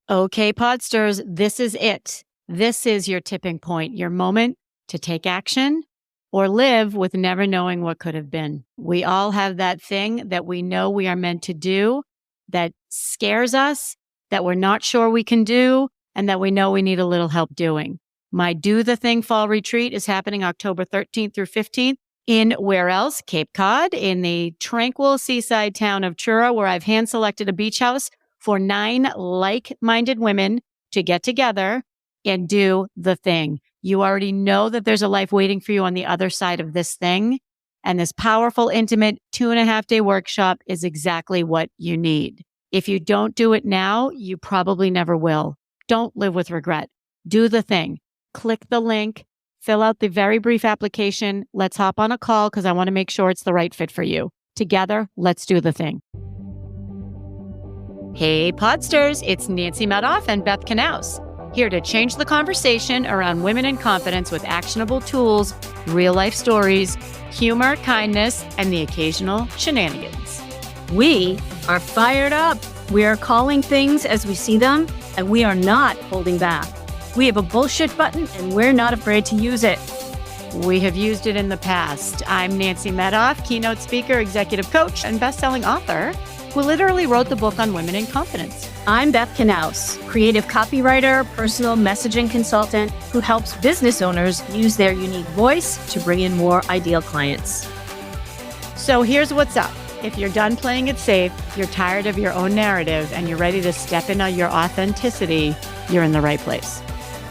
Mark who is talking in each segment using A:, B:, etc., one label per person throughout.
A: Okay, Podsters, this is it. This is your tipping point, your moment to take action or live with never knowing what could have been. We all have that thing that we know we are meant to do that scares us, that we're not sure we can do, and that we know we need a little help doing. My Do the Thing Fall Retreat is happening October 13th through 15th in where else? Cape Cod, in the tranquil seaside town of Truro, where I've hand-selected a beach house for 9 like-minded women to get together and do the thing. You already know that there's a life waiting for you on the other side of this thing. And this powerful, intimate 2.5-day workshop is exactly what you need. If you don't do it now, you probably never will. Don't live with regret. Do the thing. Click the link, fill out the very brief application. Let's hop on a call because I want to make sure it's the right fit for you. Together, let's do the thing. Hey, Podsters, it's Nancy Medoff and Beth Knaus, here to change the conversation around women in confidence with actionable tools, real-life stories, humor, kindness, and the occasional shenanigans.
B: We are fired up. We are calling things as we see them, and we are not holding back. We have a bullshit button, and we're not afraid to use it.
A: We have used it in the past. I'm Nancy Medoff, keynote speaker, executive coach, and best-selling author who literally wrote the book on women in confidence.
B: I'm Beth Knaus, creative copywriter, personal messaging consultant who helps business owners use their unique voice to bring in more ideal clients.
A: So here's what's up. If you're done playing it safe, you're tired of your own narrative, and you're ready to step into your authenticity, you're in the right place.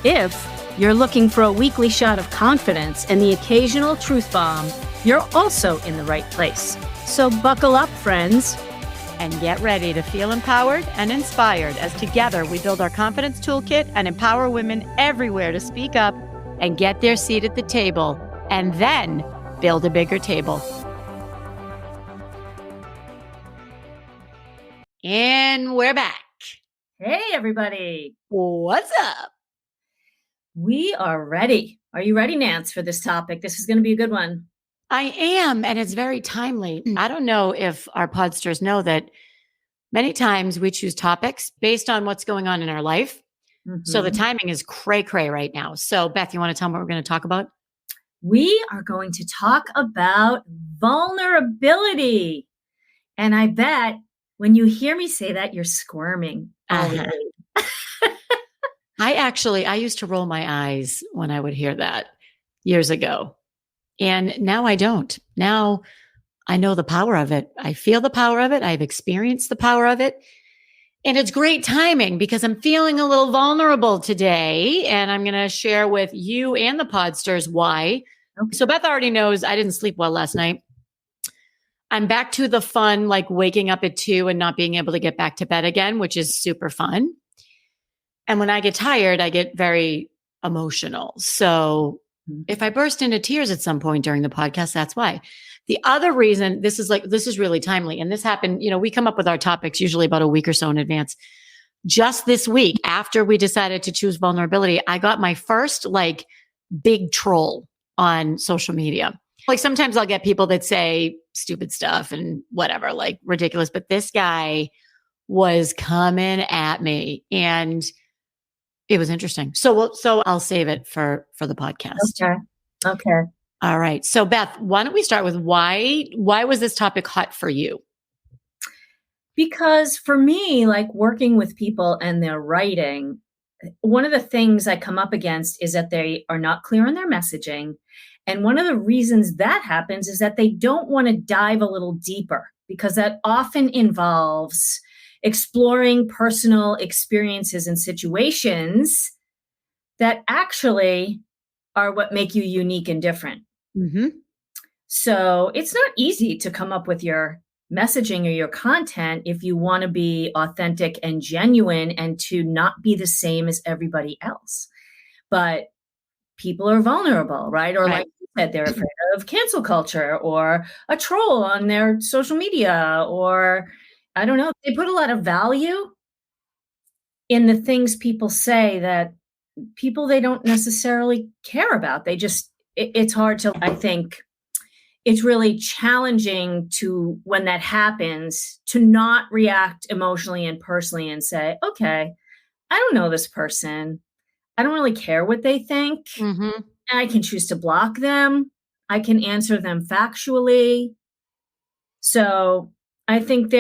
B: If you're looking for a weekly shot of confidence and the occasional truth bomb, you're also in the right place. So buckle up, friends.
A: And get ready to feel empowered and inspired as together we build our confidence toolkit and empower women everywhere to speak up and get their seat at the table, and then build a bigger table. And we're back.
B: Hey, everybody.
A: What's up?
B: We are ready. Are you ready, Nance, for this topic? This is going to be a good one.
A: I am, and it's very timely. I don't know if our podsters know that many times we choose topics based on what's going on in our life. Mm-hmm. So the timing is cray-cray right now. So Beth, you want to tell me what we're going to talk about?
B: We are going to talk about vulnerability. And I bet when you hear me say that, you're squirming.
A: I used to roll my eyes when I would hear that years ago. And now I don't. Now I know the power of it. I feel the power of it. I've experienced the power of it. And it's great timing because I'm feeling a little vulnerable today. And I'm going to share with you and the Podsters why. Okay. So Beth already knows I didn't sleep well last night. I'm back to the fun, like waking up at 2 and not being able to get back to bed again, which is super fun. And when I get tired, I get very emotional. So if I burst into tears at some point during the podcast, that's why. The other reason this is really timely. And this happened, we come up with our topics usually about a week or so in advance. Just this week, after we decided to choose vulnerability, I got my first big troll on social media. Sometimes I'll get people that say stupid stuff and whatever, ridiculous. But this guy was coming at me and it was interesting. So I'll save it for the podcast.
B: Okay.
A: All right. So Beth, why don't we start with why was this topic hot for you?
B: Because for me, working with people and their writing, one of the things I come up against is that they are not clear on their messaging. And one of the reasons that happens is that they don't want to dive a little deeper, because that often involves exploring personal experiences and situations that actually are what make you unique and different.
A: Mm-hmm.
B: So it's not easy to come up with your messaging or your content if you want to be authentic and genuine and to not be the same as everybody else. But people are vulnerable, right? Or like you said, they're afraid of cancel culture or a troll on their social media, or I don't know. They put a lot of value in the things people say that people they don't necessarily care about. It's hard to, I think, it's really challenging to, when that happens, to not react emotionally and personally and say, okay, I don't know this person. I don't really care what they think.
A: Mm-hmm.
B: And I can choose to block them. I can answer them factually. So I think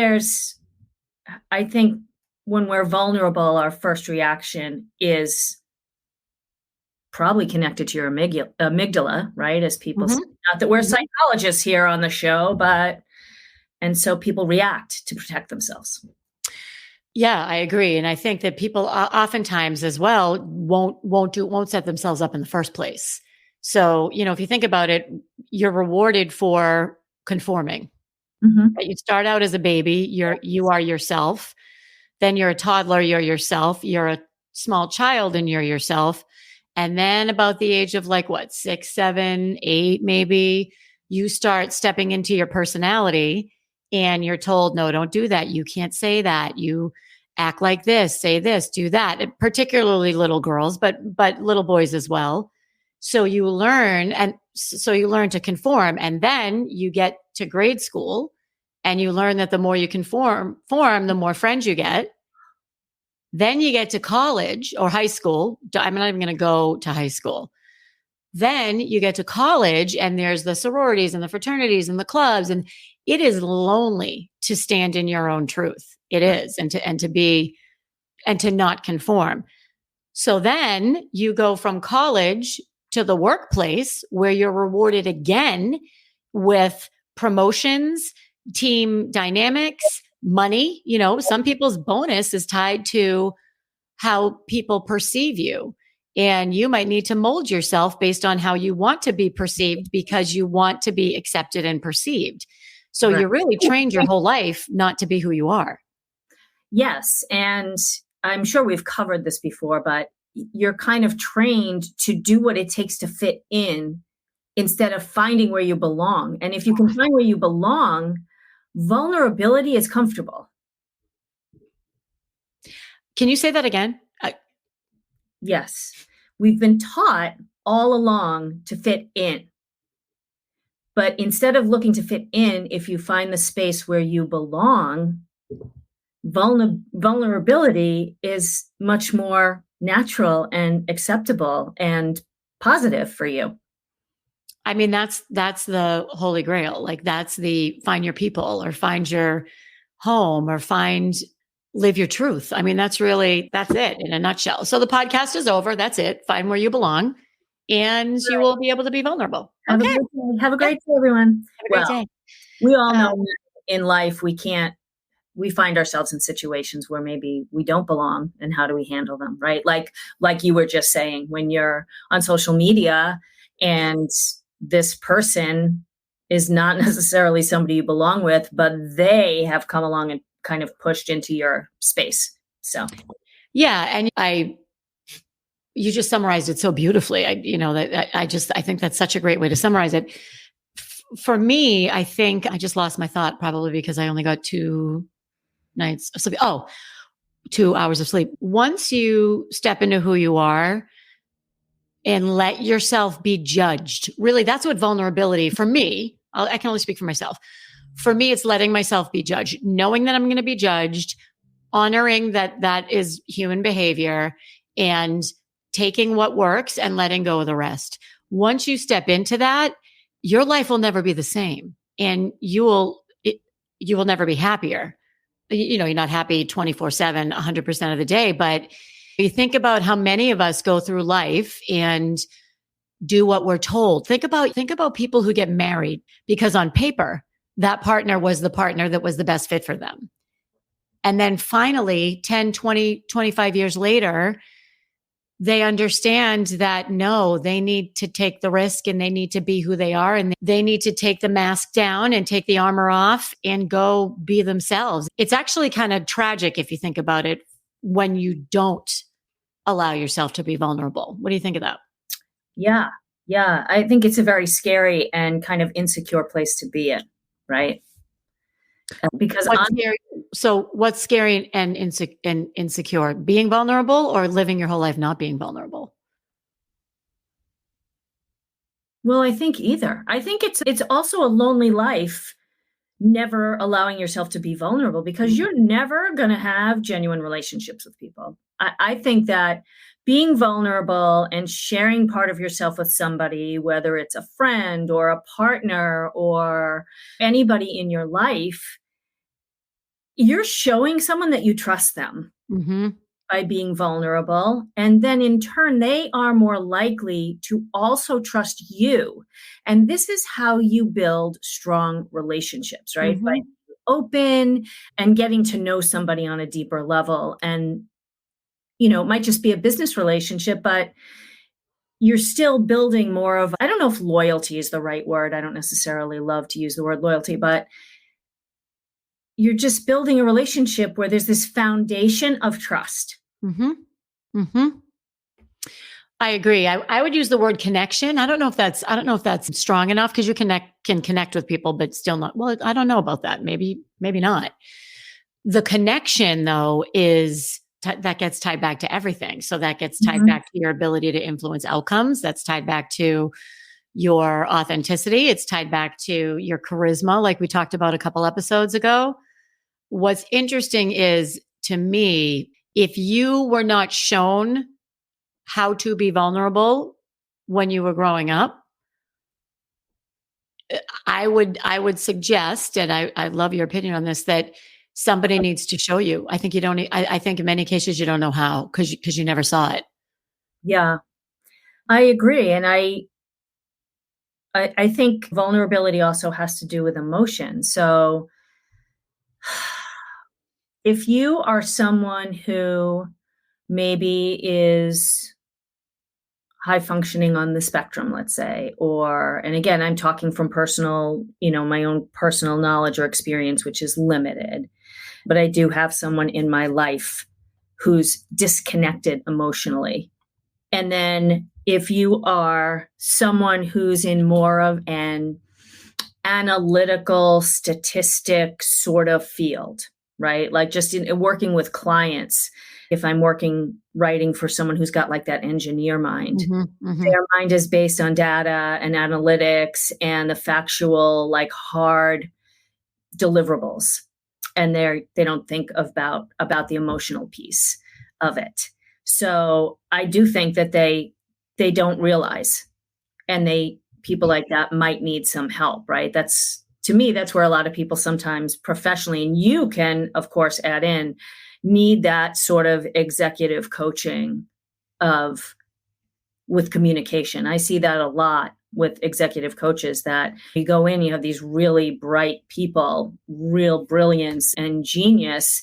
B: when we're vulnerable, our first reaction is probably connected to your amygdala, right? As people say,
A: Mm-hmm.
B: not that we're
A: Mm-hmm.
B: psychologists here on the show, and so people react to protect themselves.
A: Yeah, I agree. And I think that people oftentimes as well won't set themselves up in the first place. So, if you think about it, you're rewarded for conforming.
B: Mm-hmm.
A: Right? You start out as a baby, you are yourself. Then you're a toddler, you're yourself. You're a small child and you're yourself. And then about the age of like what, 6, 7, 8, maybe, you start stepping into your personality and you're told, no, don't do that. You can't say that. You act like this, say this, do that. And particularly little girls, but little boys as well. So you learn to conform, and then you get to grade school and you learn that the more you conform, the more friends you get. Then you get to college or high school. I'm not even going to go to high school. Then you get to college and there's the sororities and the fraternities and the clubs. And it is lonely to stand in your own truth. It is. And to not conform. So then you go from college to the workplace where you're rewarded again with promotions, team dynamics, money. Some people's bonus is tied to how people perceive you. And you might need to mold yourself based on how you want to be perceived because you want to be accepted and perceived. So
B: Right.
A: you really trained your whole life not to be who you are.
B: Yes. And I'm sure we've covered this before, but you're kind of trained to do what it takes to fit in instead of finding where you belong. And if you can find where you belong, vulnerability is comfortable.
A: Can you say that again?
B: Yes. We've been taught all along to fit in. But instead of looking to fit in, if you find the space where you belong, vulnerability is much more natural and acceptable and positive for you.
A: I mean, that's the holy grail. Like that's the find your people or find your home or live your truth. I mean, that's it in a nutshell. So the podcast is over. That's it. Find where you belong and you will be able to be vulnerable.
B: Have
A: Okay.
B: Have a great day, everyone.
A: Have a great day.
B: We all know in life we find ourselves in situations where maybe we don't belong, and how do we handle them, right? Like you were just saying, when you're on social media and this person is not necessarily somebody you belong with, but they have come along and kind of pushed into your space. So,
A: yeah. And you just summarized it so beautifully. I think that's such a great way to summarize it. For me, I think I just lost my thought probably because I only got 2 nights of sleep. 2 hours of sleep. Once you step into who you are and let yourself be judged, really, that's what vulnerability for me, I can only speak for myself. For me, it's letting myself be judged, knowing that I'm going to be judged, honoring that is human behavior, and taking what works and letting go of the rest. Once you step into that, your life will never be the same, and you will never be happier. You're not happy 24/7, 100% of the day, but you think about how many of us go through life and do what we're told. Think about people who get married because on paper, that partner was the partner that was the best fit for them. And then finally, 10, 20, 25 years later, they understand that no, they need to take the risk and they need to be who they are. And they need to take the mask down and take the armor off and go be themselves. It's actually kind of tragic if you think about it when you don't allow yourself to be vulnerable. What do you think of that?
B: Yeah. Yeah. I think it's a very scary and kind of insecure place to be in, right? Because
A: what's scary and insecure? Being vulnerable or living your whole life not being vulnerable?
B: Well, I think either. I think it's also a lonely life never allowing yourself to be vulnerable, because you're never going to have genuine relationships with people. I think that being vulnerable and sharing part of yourself with somebody, whether it's a friend or a partner or anybody in your life, you're showing someone that you trust them
A: Mm-hmm.
B: by being vulnerable. And then in turn, they are more likely to also trust you. And this is how you build strong relationships, right? By
A: Mm-hmm.
B: being open and getting to know somebody on a deeper level. And, it might just be a business relationship, but you're still building more of, I don't know if loyalty is the right word. I don't necessarily love to use the word loyalty, but you're just building a relationship where there's this foundation of trust.
A: Mm-hmm. Mm-hmm. I agree. I would use the word connection. I don't know if that's strong enough, because you can connect with people, but still not. Well, I don't know about that. Maybe not. The connection, though, is that gets tied back to everything. So that gets tied back to your ability to influence outcomes. That's tied back to your authenticity. It's tied back to your charisma, like we talked about a couple episodes ago. What's interesting is, to me, if you were not shown how to be vulnerable when you were growing up, I would suggest, and I love your opinion on this, that somebody needs to show you. I think you don't. I think in many cases you don't know how, because you never saw it.
B: Yeah, I agree. And I think vulnerability also has to do with emotion. So if you are someone who maybe is high functioning on the spectrum, let's say, and again, I'm talking from personal, my own personal knowledge or experience, which is limited, but I do have someone in my life who's disconnected emotionally. And then if you are someone who's in more of an analytical statistic sort of field, right? Like just in working with clients, if I'm writing for someone who's got like that engineer mind, their mind is based on data and analytics and the factual, like hard deliverables. And they don't think about the emotional piece of it. So I do think that they don't realize, and people like that might need some help, right? To me, that's where a lot of people sometimes professionally, and you can, of course, add in, need that sort of executive coaching with communication. I see that a lot with executive coaches, that you go in, you have these really bright people, real brilliance and genius,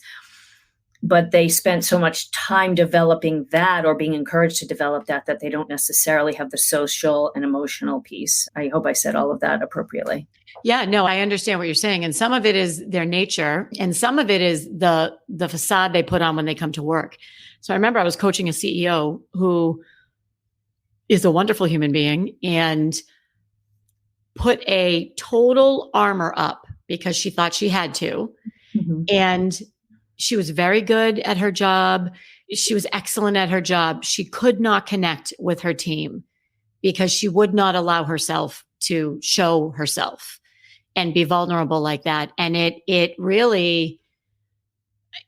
B: but they spent so much time developing that, or being encouraged to develop that they don't necessarily have the social and emotional piece. I hope I said all of that appropriately.
A: Yeah, no, I understand what you're saying. And some of it is their nature, and some of it is the facade they put on when they come to work. So I remember I was coaching a CEO who is a wonderful human being, and put a total armor up because she thought she had to.
B: Mm-hmm.
A: And she was very good at her job. She was excellent at her job. She could not connect with her team because she would not allow herself to show herself and be vulnerable like that. And it really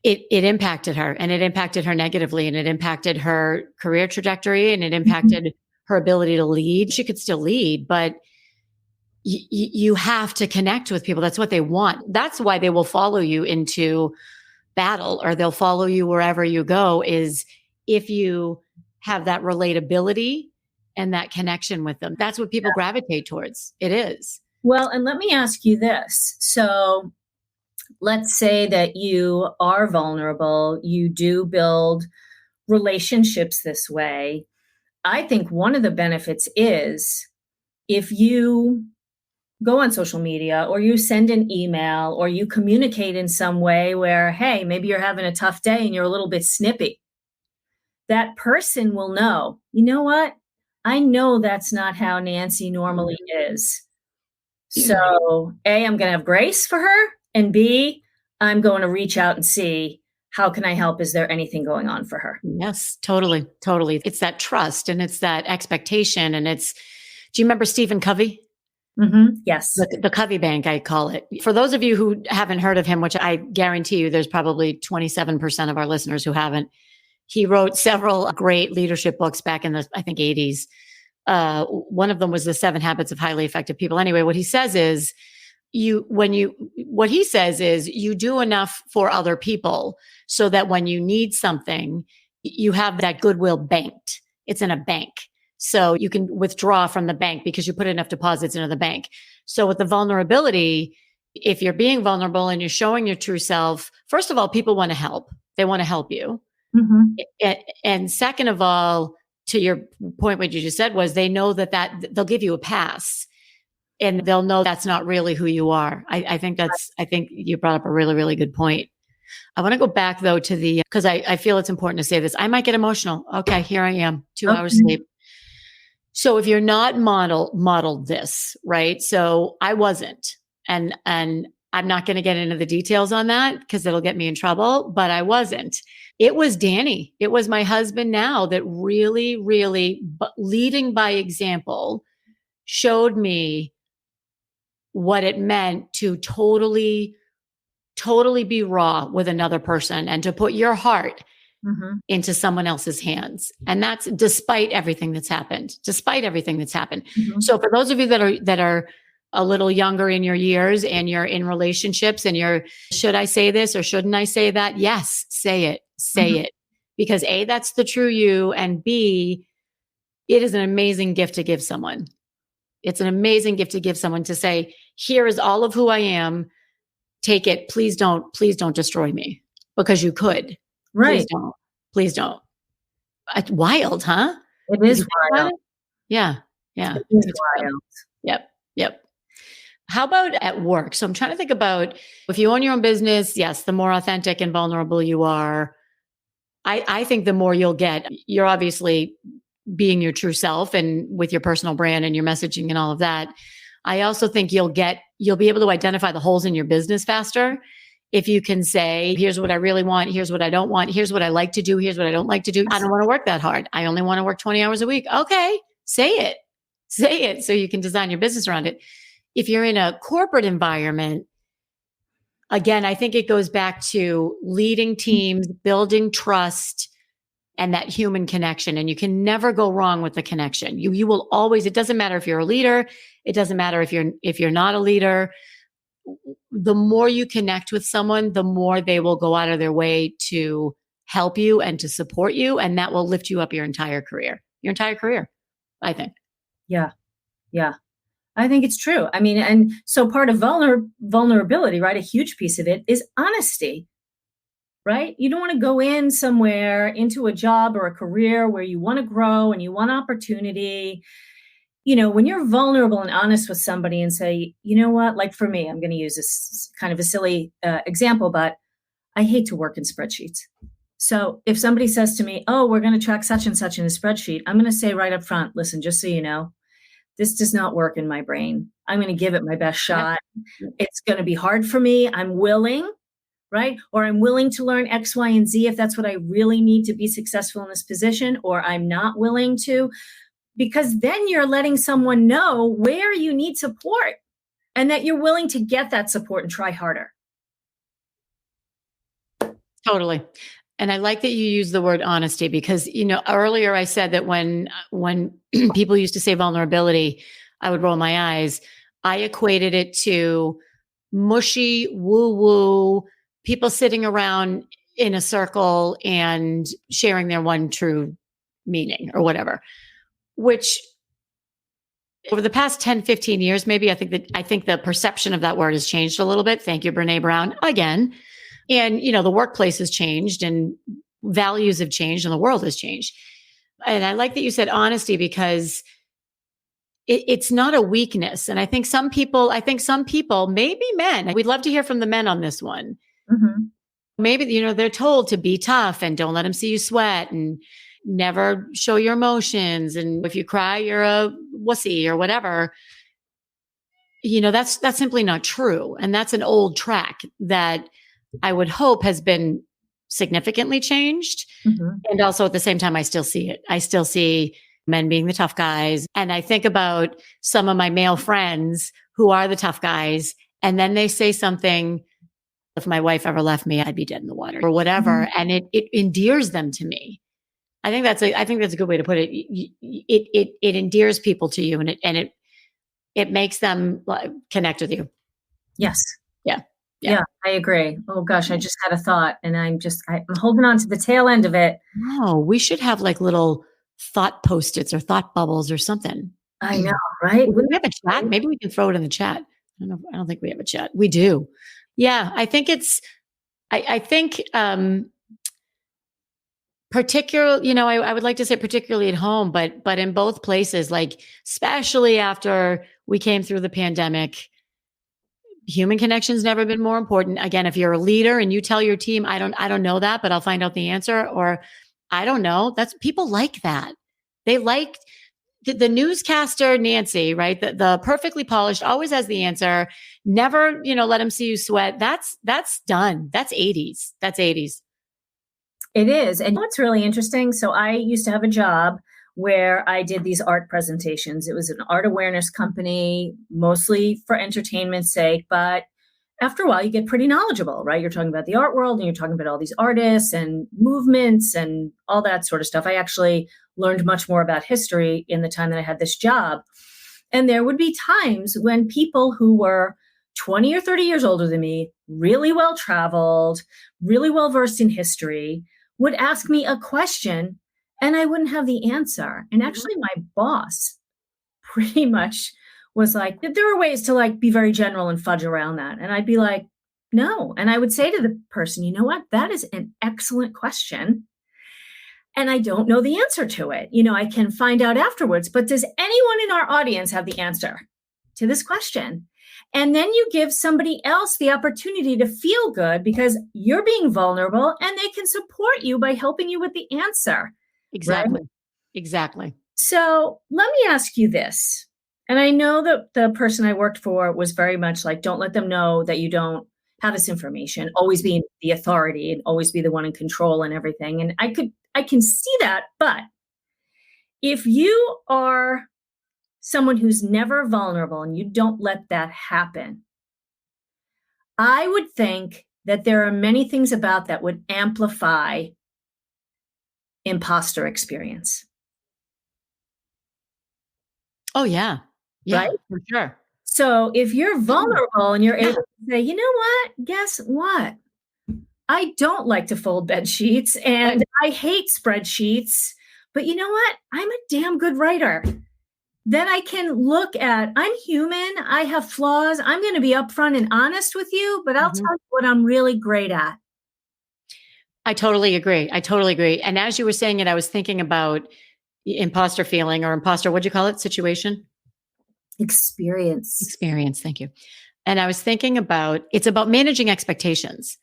A: impacted her, and it impacted her negatively, and it impacted her career trajectory, and it impacted her ability to lead. She could still lead, but you have to connect with people. That's what they want. That's why they will follow you into battle, or they'll follow you wherever you go, is if you have that relatability and that connection with them. That's what people gravitate towards. It is.
B: Well, and let me ask you this. So let's say that you are vulnerable, you do build relationships this way. I think one of the benefits is, if you go on social media, or you send an email, or you communicate in some way where, hey, maybe you're having a tough day and you're a little bit snippy, that person will know, you know what? I know that's not how Nancy normally is. So A, I'm going to have grace for her, and B, I'm going to reach out and see, how can I help? Is there anything going on for her?
A: Yes, totally. Totally. It's that trust, and it's that expectation. And do you remember Stephen Covey?
B: Yes.
A: The Covey Bank, I call it. For those of you who haven't heard of him, which I guarantee you there's probably 27% of our listeners who haven't, he wrote several great leadership books back in the, I think, 80s. One of them was The 7 Habits of Highly Effective People. Anyway, what he says is you do enough for other people so that when you need something, you have that goodwill banked. It's in a bank. So you can withdraw from the bank because you put enough deposits into the bank. So with the vulnerability, if you're being vulnerable and you're showing your true self, first of all, people want to help. They want to help you. And second of all, to your point, what you just said was they know that they'll give you a pass and they'll know that's not really who you are. I think you brought up a really, really good point. I want to go back though to because I feel it's important to say this. I might get emotional. Okay, here I am, 2 hours sleep. So if you're not modeled this, right? So I wasn't, and I'm not going to get into the details on that because it'll get me in trouble, but I wasn't. It was Danny. It was my husband now that really, really leading by example showed me what it meant to totally be raw with another person and to put your heart into someone else's hands. And that's despite everything that's happened. So for those of you that are a little younger in your years and you're in relationships and should I say this or shouldn't I say that? Yes, say it. Say it. Because A, that's the true you. And B, it is an amazing gift to give someone. It's an amazing gift to give someone to say, here is all of who I am. Take it. Please don't destroy me because you could.
B: Right.
A: Please don't. Wild, huh?
B: It is wild.
A: Yeah.
B: It is wild.
A: Yep. How about at work? So I'm trying to think about if you own your own business, yes, the more authentic and vulnerable you are, I think the more you'll get. You're obviously being your true self and with your personal brand and your messaging and all of that. I also think you'll be able to identify the holes in your business faster. If you can say, here's what I really want, here's what I don't want, here's what I like to do, here's what I don't like to do. I don't want to work that hard. I only want to work 20 hours a week. Okay, say it so you can design your business around it. If you're in a corporate environment, again, I think it goes back to leading teams, building trust, and that human connection. And you can never go wrong with the connection. You will always, it doesn't matter if you're a leader. It doesn't matter if you're not a leader. The more you connect with someone, the more they will go out of their way to help you and to support you. And that will lift you up your entire career, I think.
B: Yeah. I think it's true. I mean, and so part of vulnerability, right? A huge piece of it is honesty, right? You don't want to go in somewhere into a job or a career where you want to grow and you want opportunity. When you're vulnerable and honest with somebody and say, you know what, like for me, I'm going to use this kind of a silly example, but I hate to work in spreadsheets. So if somebody says to me, oh, we're going to track such and such in a spreadsheet, I'm going to say right up front, listen, just so you know, this does not work in my brain. I'm going to give it my best shot. It's going to be hard for me. I'm willing, right? Or I'm willing to learn X, Y, and Z if that's what I really need to be successful in this position, or I'm not willing to. Because then you're letting someone know where you need support and that you're willing to get that support and try harder.
A: Totally. And I like that you use the word honesty because, earlier I said that when people used to say vulnerability, I would roll my eyes. I equated it to mushy, woo-woo, people sitting around in a circle and sharing their one true meaning or whatever. Which over the past 10, 15 years, maybe I think the perception of that word has changed a little bit. Thank you, Brene Brown, again. And, the workplace has changed and values have changed and the world has changed. And I like that you said honesty because it's not a weakness. And I think some people, maybe men, we'd love to hear from the men on this one.
B: Mm-hmm.
A: Maybe, they're told to be tough and don't let them see you sweat and never show your emotions. And if you cry, you're a wussy or whatever. That's simply not true. And that's an old track that I would hope has been significantly changed. Mm-hmm. And also at the same time, I still see it. I still see men being the tough guys. And I think about some of my male friends who are the tough guys. And then they say something, if my wife ever left me, I'd be dead in the water or whatever. And it endears them to me. I think that's a good way to put it. It endears people to you, and it makes them connect with you.
B: Yes.
A: Yeah,
B: I agree. Oh gosh, I just had a thought, and I'm holding on to the tail end of it.
A: Oh, we should have like little thought post-its or thought bubbles or something.
B: I know, right?
A: We have a chat. Maybe we can throw it in the chat. I don't know. I don't think we have a chat. We do. Yeah, I think I think particularly, I would like to say particularly at home, but in both places, like especially after we came through the pandemic, human connection's never been more important. Again, if you're a leader and you tell your team, I don't know that, but I'll find out the answer, or I don't know. That's people like that. They like the newscaster, Nancy, right? The perfectly polished, always has the answer. Never, let them see you sweat. That's done. That's 80s. That's 80s.
B: It is. And what's really interesting, so I used to have a job where I did these art presentations. It was an art awareness company, mostly for entertainment's sake, but after a while you get pretty knowledgeable, right? You're talking about the art world and you're talking about all these artists and movements and all that sort of stuff. I actually learned much more about history in the time that I had this job. And there would be times when people who were 20 or 30 years older than me, really well traveled, really well versed in history, would ask me a question and I wouldn't have the answer. And actually my boss pretty much was like, there are ways to like be very general and fudge around that. And I'd be like, no. And I would say to the person, you know what? That is an excellent question. And I don't know the answer to it. I can find out afterwards, but does anyone in our audience have the answer to this question? And then you give somebody else the opportunity to feel good because you're being vulnerable and they can support you by helping you with the answer.
A: Exactly.
B: Right?
A: Exactly.
B: So let me ask you this. And I know that the person I worked for was very much like, don't let them know that you don't have this information, always be the authority and always be the one in control and everything. And I can see that. But if you are someone who's never vulnerable and you don't let that happen, I would think that there are many things about that would amplify imposter experience.
A: Oh, yeah. Yeah,
B: right?
A: For sure.
B: So if you're vulnerable and you're able to say, you know what, guess what? I don't like to fold bed sheets and I hate spreadsheets, but you know what? I'm a damn good writer. Then I can look at, I'm human, I have flaws. I'm going to be upfront and honest with you, but I'll tell you what I'm really great at.
A: I totally agree. And as you were saying it, I was thinking about imposter feeling or imposter, what'd you call it? Situation?
B: Experience.
A: Thank you. And I was thinking it's about managing expectations.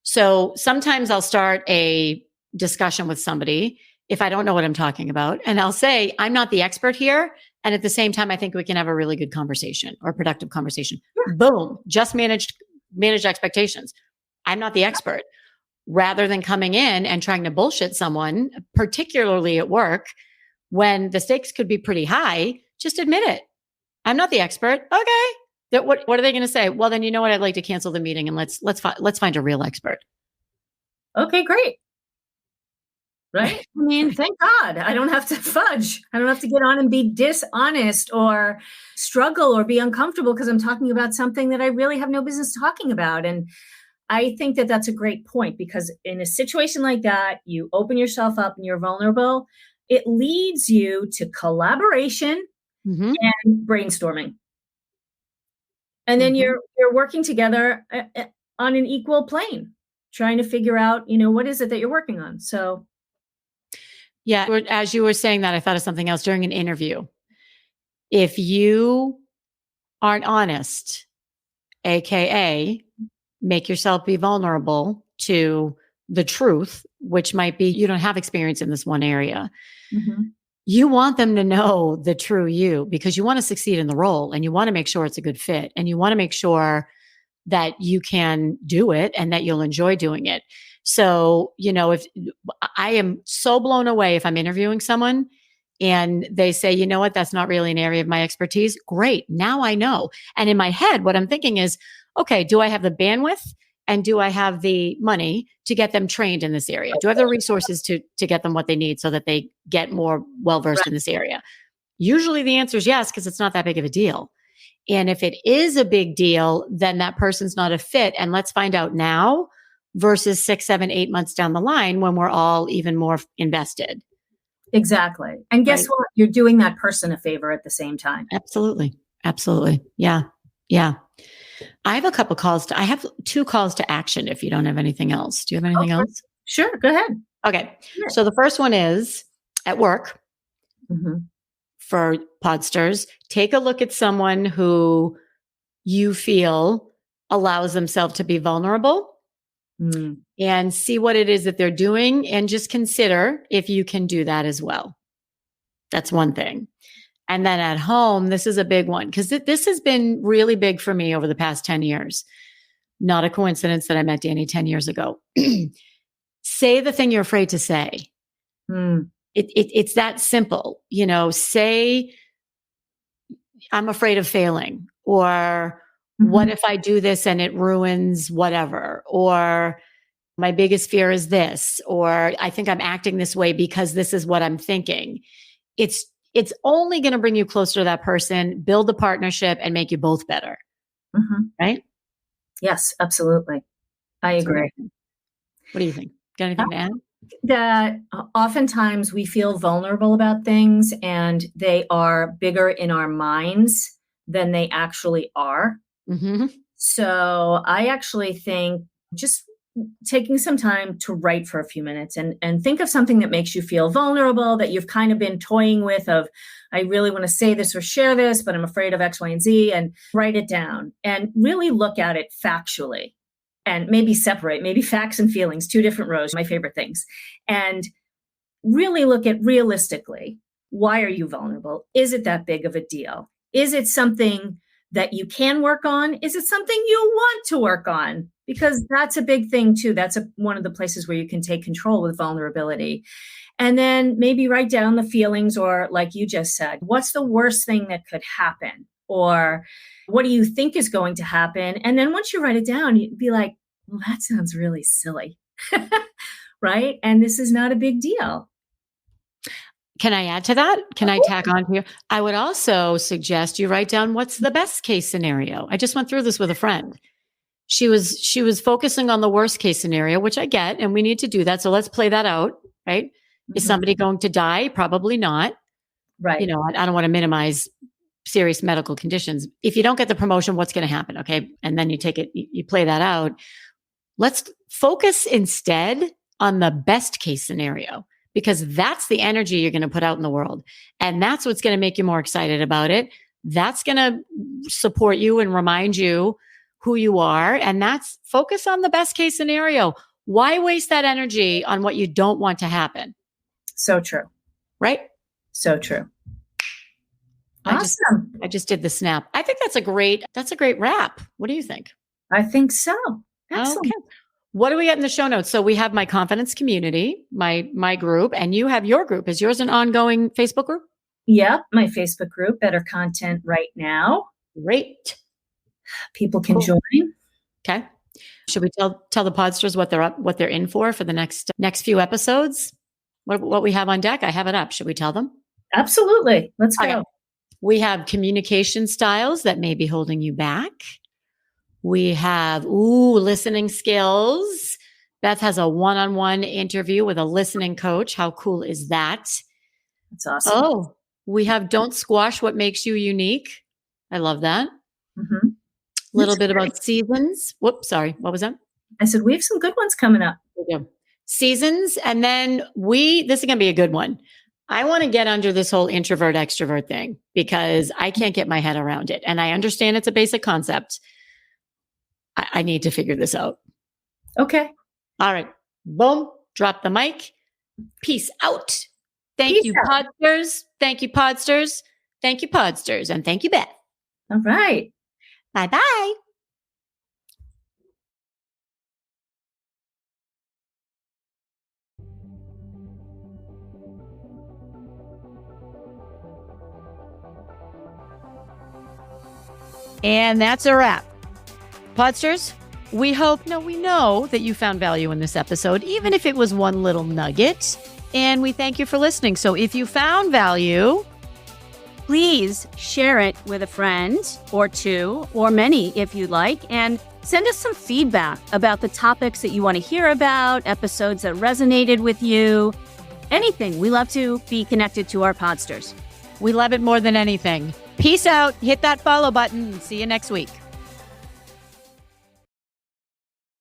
A: So sometimes I'll start a discussion with somebody if I don't know what I'm talking about. And I'll say, I'm not the expert here. And at the same time, I think we can have a really good conversation or productive conversation. Yeah. Boom, just manage expectations. I'm not the expert. Rather than coming in and trying to bullshit someone, particularly at work, when the stakes could be pretty high, just admit it. I'm not the expert. Okay. What are they going to say? Well, then you know what? I'd like to cancel the meeting and let's find a real expert.
B: Okay, great. Right? I mean, thank God I don't have to fudge. I don't have to get on and be dishonest or struggle or be uncomfortable because I'm talking about something that I really have no business talking about. And I think that that's a great point because in a situation like that, you open yourself up and you're vulnerable. It leads you to collaboration and brainstorming. And then you're working together on an equal plane, trying to figure out, what is it that you're working on? So.
A: Yeah. As you were saying that, I thought of something else during an interview. If you aren't honest, AKA make yourself be vulnerable to the truth, which might be you don't have experience in this one area. You want them to know the true you because you want to succeed in the role and you want to make sure it's a good fit and you want to make sure that you can do it and that you'll enjoy doing it. So, if I am so blown away if I'm interviewing someone and they say, you know what, that's not really an area of my expertise. Great. Now I know. And in my head, what I'm thinking is, okay, do I have the bandwidth and do I have the money to get them trained in this area? Do I have the resources to get them what they need so that they get more well-versed in this area? Usually the answer is yes, because it's not that big of a deal. And if it is a big deal, then that person's not a fit. And let's find out now versus 6, 7, 8 months down the line when we're all even more invested.
B: Exactly. And guess
A: Right.
B: what? You're doing that person a favor at the same time.
A: Absolutely. Absolutely. Yeah. Yeah. I have I have 2 calls to action if you don't have anything else. Do you have anything
B: Okay.
A: else?
B: Sure. Go ahead.
A: Okay.
B: Yeah.
A: So the first one is at work
B: Mhm.
A: for Podsters. Take a look at someone who you feel allows themselves to be vulnerable
B: Mm.
A: and see what it is that they're doing and just consider if you can do that as well. That's one thing. And then at home, this is a big one because this has been really big for me over the past 10 years. Not a coincidence that I met Danny 10 years ago. Say the thing you're afraid to say.
B: Mm.
A: It's that simple. Say, I'm afraid of failing, or what
B: Mhm.
A: if I do this and it ruins whatever, or my biggest fear is this, or I think I'm acting this way because this is what I'm thinking. It's only going to bring you closer to that person, build the partnership, and make you both better.
B: Mhm.
A: Right?
B: Yes, absolutely. I
A: That's what I
B: agree.
A: think. What do you think? Got anything to add?
B: That oftentimes we feel vulnerable about things and they are bigger in our minds than they actually are.
A: Mm-hmm.
B: So I actually think just taking some time to write for a few minutes and think of something that makes you feel vulnerable that you've kind of been toying with of, I really want to say this or share this, but I'm afraid of X, Y, and Z, and write it down and really look at it factually and maybe separate, maybe facts and feelings, 2 different rows, my favorite things. And really look at realistically, why are you vulnerable? Is it that big of a deal? Is it something that you can work on? Is it something you want to work on? Because that's a big thing too. That's one of the places where you can take control with vulnerability. And then maybe write down the feelings, or like you just said, what's the worst thing that could happen? Or what do you think is going to happen? And then once you write it down, you'd be like, well, that sounds really silly. Right? And this is not a big deal.
A: Can I add to that? Can
B: Of
A: I
B: course.
A: tack on here? I would also suggest you write down what's the best case scenario. I just went through this with a friend. She was focusing on the worst case scenario, which I get, and we need to do that. So let's play that out, right? Is
B: Mhm.
A: somebody going to die? Probably not.
B: Right.
A: I don't want to minimize serious medical conditions. If you don't get the promotion, what's going to happen? Okay. And then you play that out. Let's focus instead on the best case scenario because that's the energy you're going to put out in the world. And that's what's going to make you more excited about it. That's going to support you and remind you who you are. And that's focus on the best case scenario. Why waste that energy on what you don't want to happen?
B: So true.
A: Right?
B: So true.
A: I just
B: Awesome.
A: I just did the snap. I think that's a great wrap. What do you think?
B: I think so.
A: Okay.
B: Excellent.
A: What do we got in the show notes? So we have my confidence community, my group, and you have your group. Is yours an ongoing Facebook group?
B: Yep. My Facebook group, Better Content Right Now.
A: Great.
B: People can
A: Cool.
B: join.
A: Okay. Should we tell the podsters what they're in for the next few episodes? What we have on deck? I have it up. Should we tell them?
B: Absolutely. Let's go.
A: Okay. We have communication styles that may be holding you back. We have listening skills. Beth has a one-on-one interview with a listening coach. How cool is that?
B: That's awesome.
A: Oh, we have don't squash what makes you unique. I love that.
B: Mm-hmm.
A: Little bit about seasons. Whoops, sorry. What was that?
B: I said, we have some good ones coming up.
A: We do. Seasons. And then this is going to be a good one. I want to get under this whole introvert extrovert thing because I can't get my head around it. And I understand it's a basic concept. I need to figure this out.
B: Okay.
A: All right. Boom. Drop the mic. Peace out. Thank
B: Peace
A: you,
B: out.
A: Podsters. Thank you, Podsters. Thank you, Podsters. And thank you, Beth.
B: All right.
A: Bye-bye. And that's a wrap. Podsters, we know that you found value in this episode, even if it was one little nugget. And we thank you for listening. So if you found value,
C: please share it with a friend or two or many if you'd like, and send us some feedback about the topics that you want to hear about, episodes that resonated with you, anything. We love to be connected to our Podsters.
A: we love it more than anything. Peace out. Hit that follow button. See you next week.